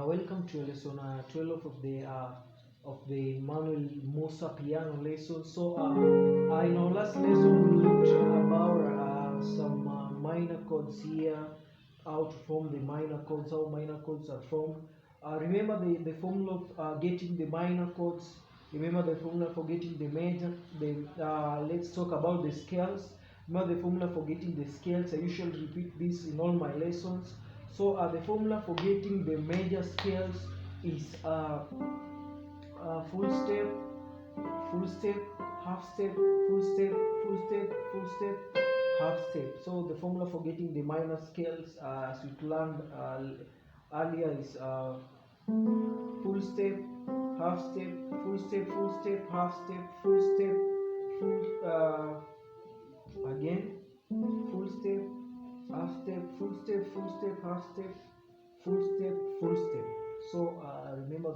Welcome to lesson 12 of the Emmanuel Musa piano lesson. So in our last lesson we looked about some minor chords here, how to form the minor chords, how minor chords are formed. Remember the formula of getting the minor chords. Remember the formula for getting the major. Let's talk about the scales. Remember the formula for getting the scales. I usually repeat this in all my lessons. So the formula for getting the major scales is full step, half step, full step, full step, full step, half step. So the formula for getting the minor scales, as we learned earlier, is full step, half step, full step, full step, half step, full step, again, full step, half step, full step, half step, full step, full step. So remember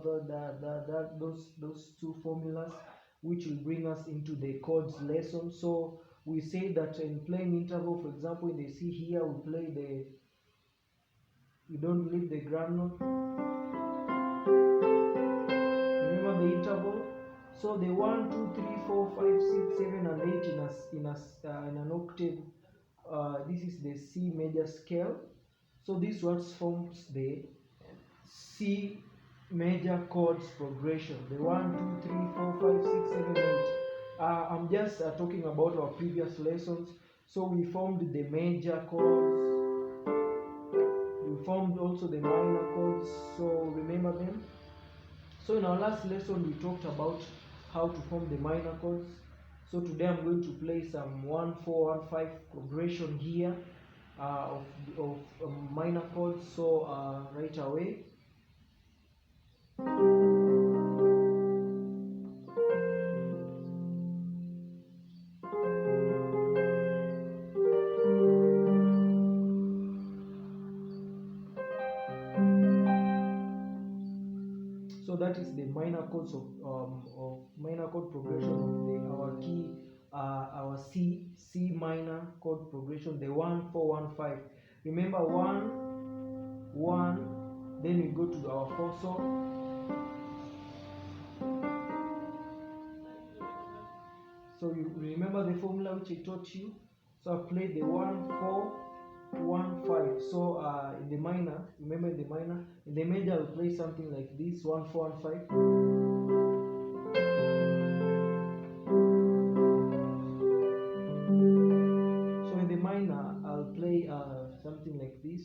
those two formulas, which will bring us into the chords lesson. So we say that in playing interval, for example, in the C here, we don't leave the grand note. Remember the interval. So the 1, 2, 3, 4, 5, 6, 7, and 8 in an octave. This is the C major scale. So this what forms the C major chords progression. The 1, 2, 3, 4, 5, 6, 7, 8. I'm just talking about our previous lessons. So we formed the major chords. We formed also the minor chords. So remember them. So in our last lesson we talked about how to form the minor chords. So today I'm going to play some 1, 4, 1, 5 progression here of minor chords. So right away. So that is the minor chords of minor chord progression of our key, our C minor chord progression, the 1, 4, 1, 5. Remember 1, 1, then we go to our 4. So you remember the formula which I taught you. So I played the 1, 4, 1, 5. So in the minor, remember in the minor, in the major I'll play something like this: 1, 4, 1, 5. So in the minor I'll play something like this.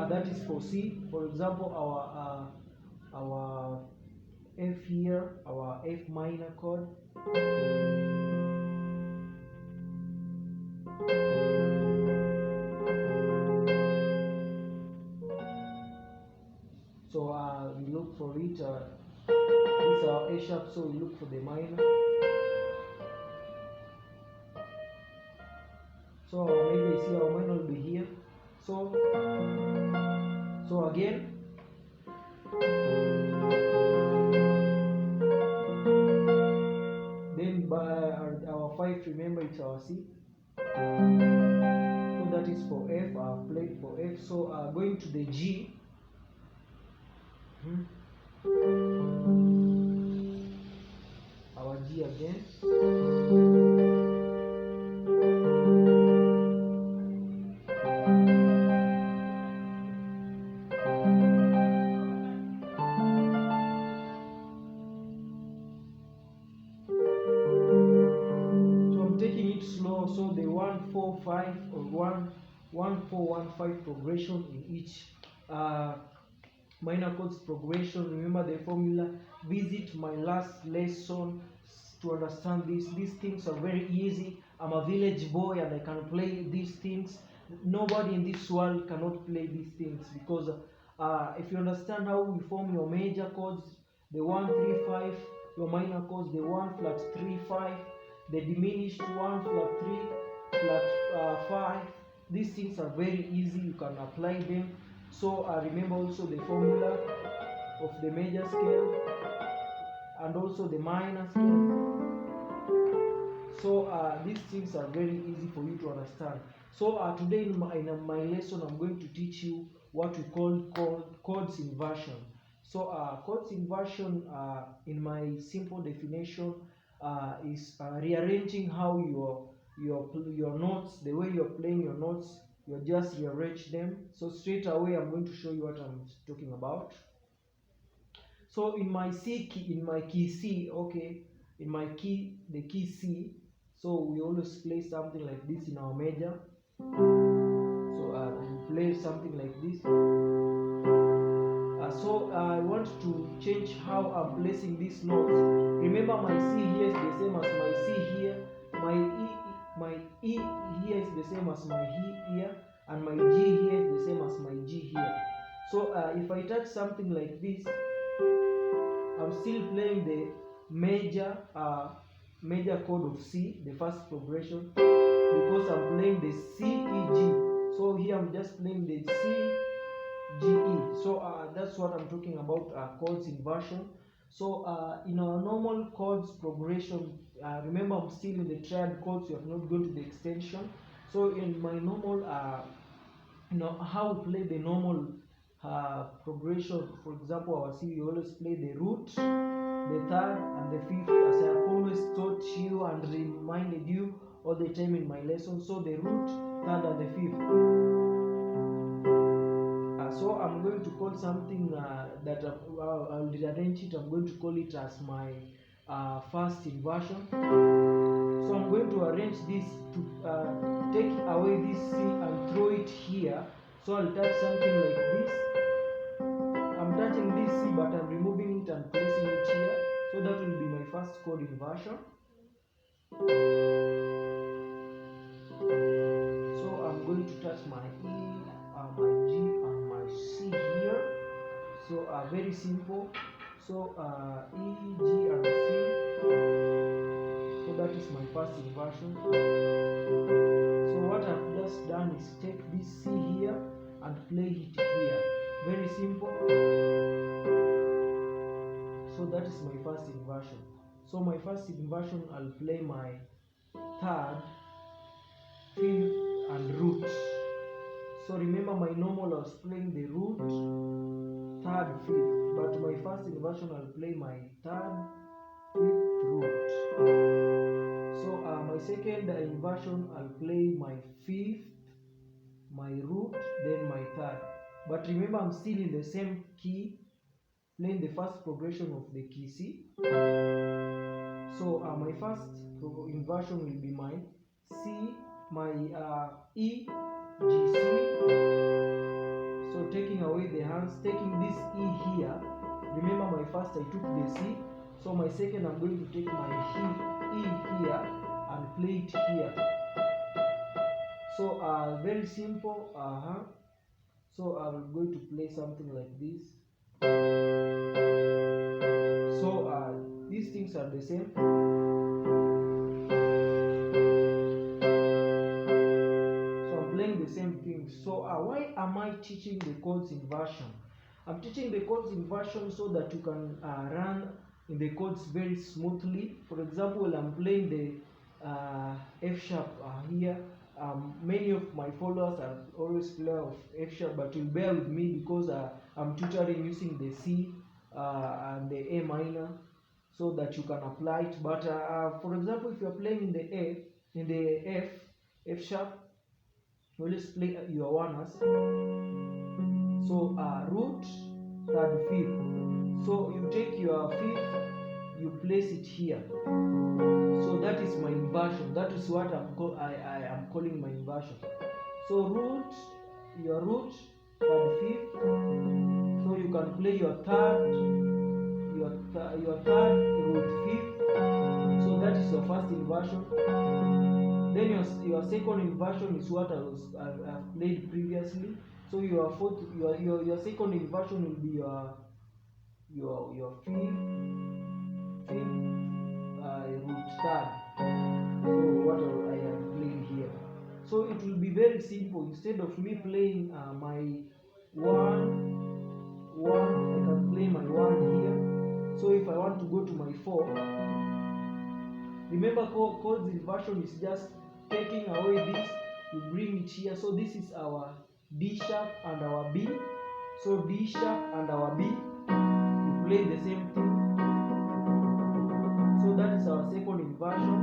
That is for C. For example, our F here, our F minor chord. So we look for it. This is our A sharp, so we look for the minor. So maybe you see our minor will be here. So again, then by our 5, remember it's our C. So that is for F. I've played for F. So going to the G. Our G again. So the 1, 4, 5 or 1, 1, 4, 1, 5 progression in each minor chords progression. Remember the formula. Visit my last lesson to understand this. These things are very easy. I'm a village boy and I can play these things. Nobody in this world cannot play these things, because if you understand how we form your major chords, the 1, 3, 5, your minor chords, the 1 flat 3, 5, the diminished 1 flat 3, flat 5. These things are very easy. You can apply them So remember also the formula of the major scale and also the minor scale. So these things are very easy for you to understand. So today in my lesson, I'm going to teach you what we call chords inversion. So chords inversion, in my simple definition, is rearranging how your notes, the way you're playing your notes, you just rearrange them. So straight away, I'm going to show you what I'm talking about. So in my key C, okay, in my key, the key C, so we always play something like this in our major. So we play something like this. So I want to change how I'm placing these notes. Remember, my C here is the same as my C here. My E here is the same as my E here, and my G here is the same as my G here. So if I touch something like this, I'm still playing the major chord of C, the first progression, because I'm playing the C, E, G. So here I'm just playing the C, G, E. So that's what I'm talking about, chords inversion. So in our normal chords progression, remember I'm still in the triad chords, you have not gone to the extension. So in my normal, how we play the normal progression, for example, our C, we always play the root, the third, and the fifth, as I have always taught you and reminded you all the time in my lesson. So the root, third, and the fifth. So I'm going to call something that I'll rearrange it. I'm going to call it as my first inversion. So I'm going to arrange this to take away this C and throw it here. So I'll touch something like this. I'm touching this C, but I'm removing it and placing it here. So that will be my first chord inversion. So I'm going to touch my E, my G, and my C here. So very simple. So E, G, and C. So that is my first inversion. So what I've just done is take this C here and play it here. Very simple. So that is my first inversion. So my first inversion, I'll play my third, fifth, and root. So remember, my normal I was playing the root, third, fifth, but my first inversion I'll play my third, fifth, root. So my second inversion I'll play my fifth, my root, then my third. But remember, I'm still in the same key, playing the first progression of the key C. So my first inversion will be my C, my E, G, C. So taking away the hands, taking this E here. Remember, my first I took the C. So my second, I'm going to take my E here and play it here. So very simple. So I'm going to play something like this. So these things are the same. So I'm playing the same thing. So why am I teaching the chords inversion? I'm teaching the chords inversion so that you can run in the chords very smoothly. For example, when I'm playing the F sharp here, many of my followers are always player of F sharp, but you'll bear with me because I'm tutoring using the C and the A minor, so that you can apply it. But for example, if you're playing in the F sharp, you always play your oners. So root, third, fifth. So you take your fifth, you place it here. So that is my inversion. That is what I am calling my inversion. So root, your root, third, fifth. So you can play your third, root, fifth. So that is your first inversion. Then your second inversion is what I've played previously. So your second inversion will be your fifth, root, third. So what I am playing here. So it will be very simple. Instead of me playing my 1, 1, I can play my 1 here. So if I want to go to my 4, remember chords inversion is just taking away this, you bring it here. So this is our D sharp and our B. So D sharp and our B, you play the same thing. So that is our second inversion.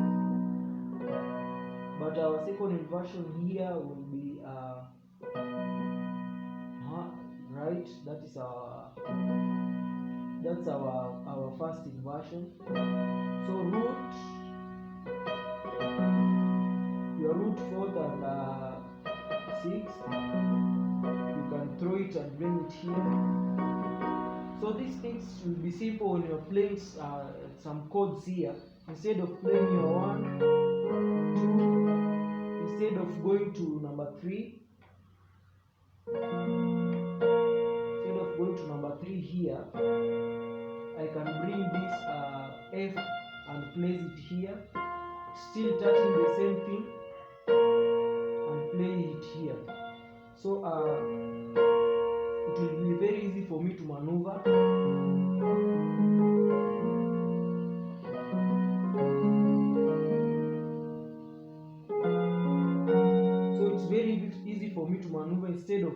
But our second inversion here will be right. That's our first inversion. So root, your root 4th and 6th, you can throw it and bring it here. So these things will be simple when you're playing some chords here. Instead of playing your 1, 2, instead of going to number 3, here, I can bring this F and place it here, still touching the same thing, and play it here. So it will be very easy for me to maneuver. So it's very easy for me to maneuver instead of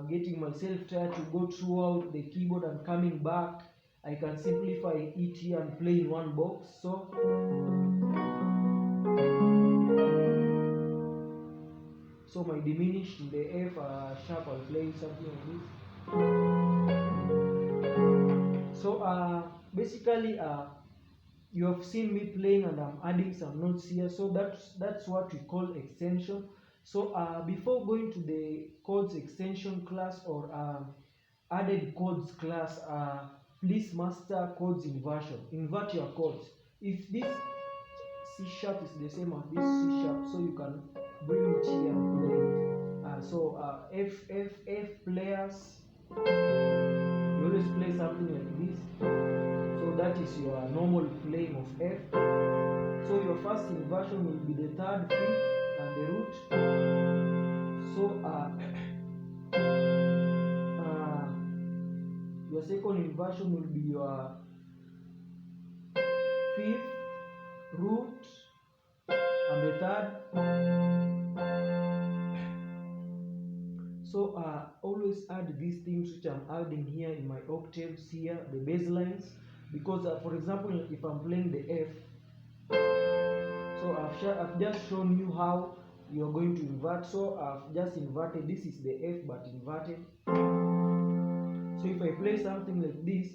getting myself tired to go throughout the keyboard and coming back. I can simplify it here and play in one box. So my diminished in the F sharp, I'll play something like this. So basically you have seen me playing and I'm adding some notes here. So that's what we call extension. So before going to the chords extension class or added chords class, please master chords inversion. Invert your chords. If this C sharp is the same as this C sharp, so you can bring it here and play it. F players, you always play something like this. So that is your normal playing of F. So your first inversion will be the 3rd, 5th, and the root. So your second inversion will be your 5th, root, and the 3rd. So always add these things which I'm adding here in my octaves here, the bass lines, because for example, if I'm playing the F, so I've just shown you how you're going to invert. So I've just inverted. This is the F but inverted. So if I play something like this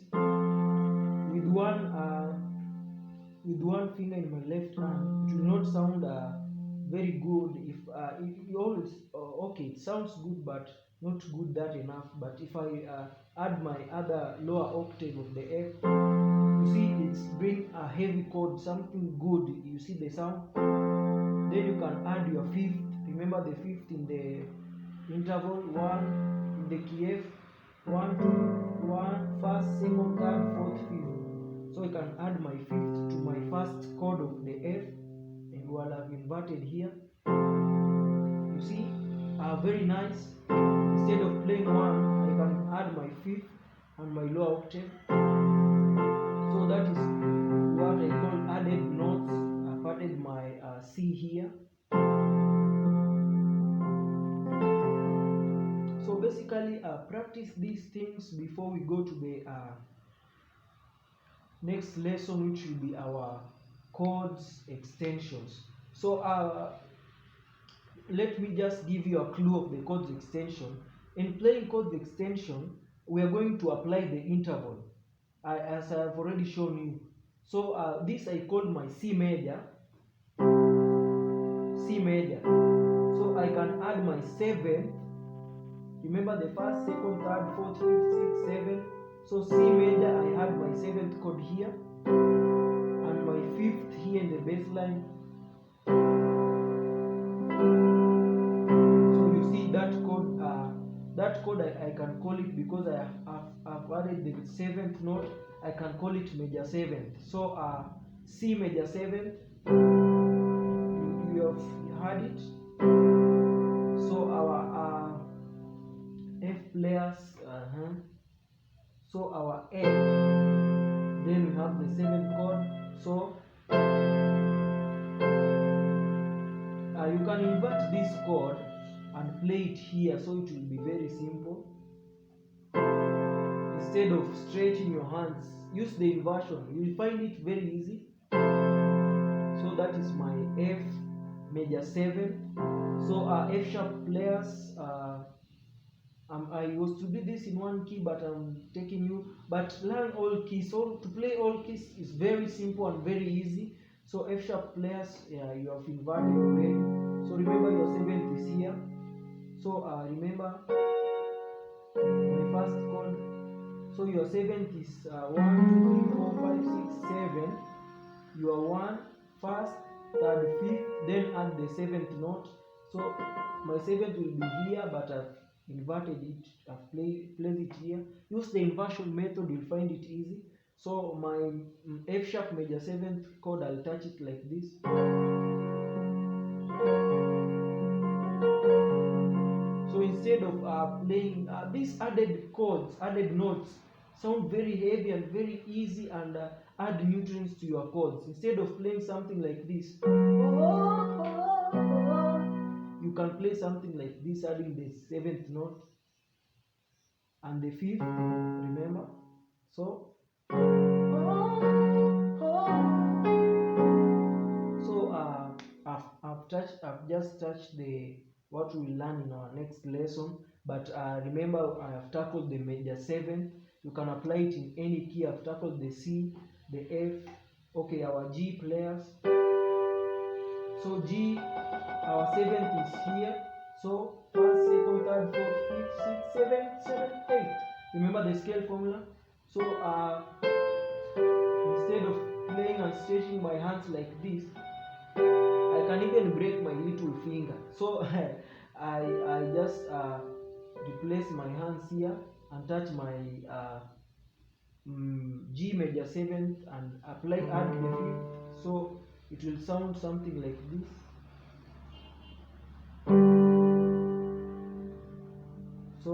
with one finger in my left hand, it will not sound very good. If you always okay, it sounds good but not good that enough. But if I add my other lower octave of the F, you see it's bring a heavy chord, something good. You see the sound. Then you can add your 5th. Remember the 5th in the interval 1 in the key F. 1, 2, 1, 1st, 2nd, 3rd, 4th, 5th. So I can add my 5th to my first chord of the F, and while I've inverted here, you see, very nice. Instead of playing 1, I can add my 5th and my lower octave. So that is what I call added notes. I've added my C here. So basically practice these things before we go to the next lesson, which will be our chords extensions. So let me just give you a clue of the chords extension. In playing chords extension, we are going to apply the interval, as I have already shown you. So this I call my C major. So I can add my 7th. Remember the 1st, 2nd, 3rd, 4th, 5th, 6th, 7th. So C major, I had my 7th chord here, and my 5th here in the bass line. So you see that chord I can call it, because I've added the 7th note, I can call it major 7th. So C major 7th, you have had it. So our F players, so our F, then we have the 7th chord. So you can invert this chord and play it here, so it will be very simple. Instead of stretching your hands, use the inversion. You will find it very easy. So that is my F major 7. So F sharp players, I was to do this in one key, but I'm taking you, but learn all keys. So to play all keys is very simple and very easy. So F sharp players, you have inverted already. So remember your 7th is here. So remember my first chord. So your 7th is 1, 2, 3, 4, 5, 6, 7. Your 1, first, third, 5th, then add the 7th note. So my 7th will be here, but I've inverted it. I've placed it here. Use the inversion method, you'll find it easy. So my F sharp major 7th chord, I'll touch it like this. So instead of playing these added chords, added notes, sound very heavy and very easy, and add nutrients to your chords. Instead of playing something like this, you can play something like this, adding the 7th note and the 5th, remember. So I've just touched the what we will learn in our next lesson, but remember I have tackled the major 7. You can apply it in any key. I've tackled the C, the F, okay, our G players. So G, our 7th is here. So 1st, 2nd, 3rd, 4th, 5th, 6th, 7th, 7th, 8th. Remember the scale formula. So instead of playing and stretching my hands like this, I can even break my little finger. So I just replace my hands here and touch my G major 7th and apply add the 5th. So it will sound something like this. So